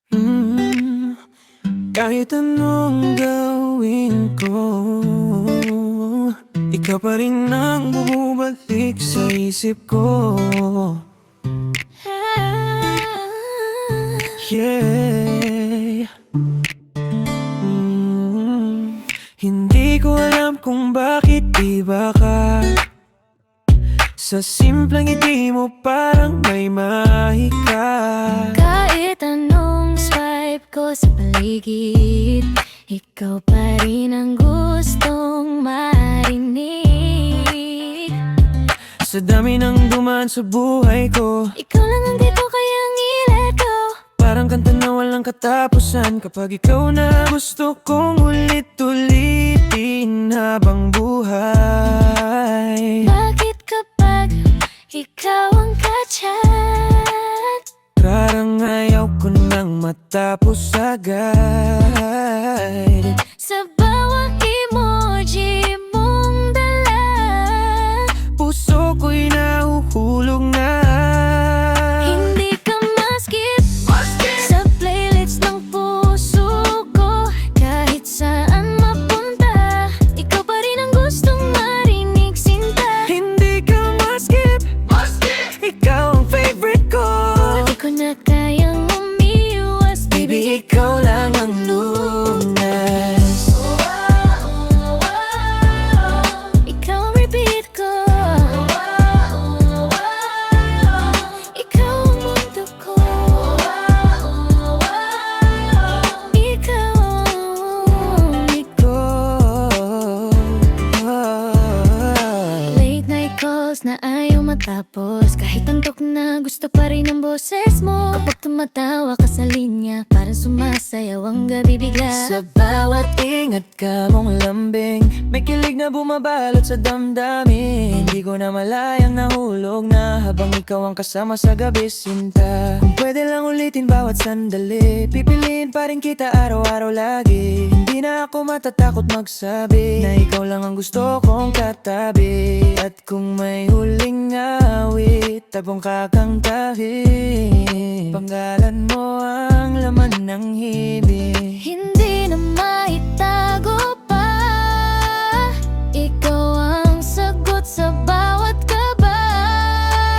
Mm, Kahit anong gawin ko, ikaw pa rin ang bumabalik sa isip ko. Yeah. Hindi ko alam kung bakit iba ka. Sa simpleng ngiti mo parang may mahika. Kahit anong swipe ko sa paligid, ikaw pa rin ang gustong marinig. Sa dami ng dumaan sa buhay ko, Ikaw lang ang di ko kayang i-let go. parang kanta na walang katapusan. Kapag ikaw na gusto kong ulit-ulitin habang buhay. Bakit kapag ikaw ang ka-chat, Parang ayaw ko nang matapos agad. sa bawat emoji mong dala, Puso ko'y nahuhulog na. hindi ka maskip sa playlist ng puso ko. Kahit saan mapunta, ikaw pa rin ang gustong marinig, sinta. Hindi ka maskip, ikaw ang favorite ko. Di ko na kayang umiwas, Baby, ikaw lang ang lunas. ikaw ang repeat ko. Ikaw ang mundo ko. Ikaw ang late night calls na ayaw matapos. Kahit antok na gusto pa rin ang boses mo. Kapag tumatawa ka sa linya, parang sumasayaw ang gabi bigla. Sa bawat ingat ka mong lambing, may kilig na bumabalot sa damdamin. Hindi ko na malayang nahulog na habang ikaw ang kasama sa gabi, sinta. Kung pwede lang ulitin bawat sandali, pipiliin pa rin kita araw-araw lagi. Hindi na ako matatakot magsabi na ikaw lang ang gusto kong katabi. At kung may huling awit, tabong kakantahin, panggalan mo ang laman ng himig. Hindi na maitago pa, ikaw ang sagot sa bawat kaba.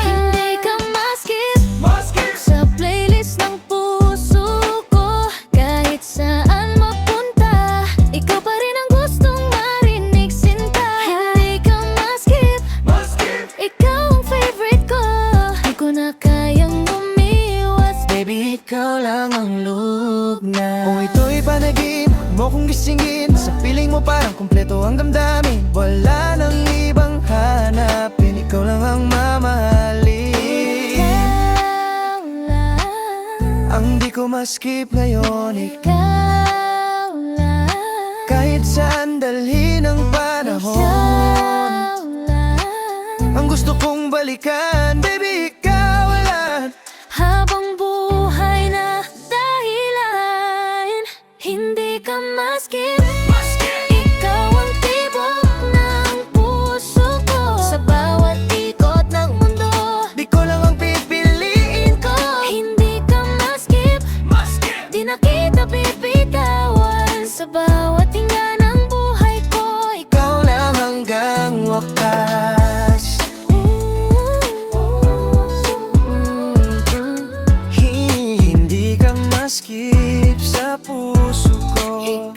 Hindi ka maskip sa playlist ng puso ko. Kahit saan mapunta, ikaw pa rin ang gustong marinig, sinta. Hindi ka maskip, ikaw ang favorite ko. Di ko na kayang umiwas, Baby, ikaw lang ang lugna. Kung ito'y panaginip, huwag mo kong gisingin. Sa piling mo parang kumpleto ang damdamin. Wala nang ibang hanapin, ikaw lang ang mamahalin. ikaw lang. Ang di ko maskip ngayon, Ikaw lang. kahit saan dalhin ang panahon. Ikaw lang. Ang gusto kong balikan, baby, ikaw lang. Habang buhay na dahilan, hindi ka maskip. Ikaw ang tibok ng puso ko. Sa bawat ikot ng mundo, Di ko lang ang pipiliin ko. hindi ka maskip. Di na kita pipitawan. Sa bawat hinga ng buhay ko, Ikaw lang hanggang wakas. Hindi ka maskip sa puso ko.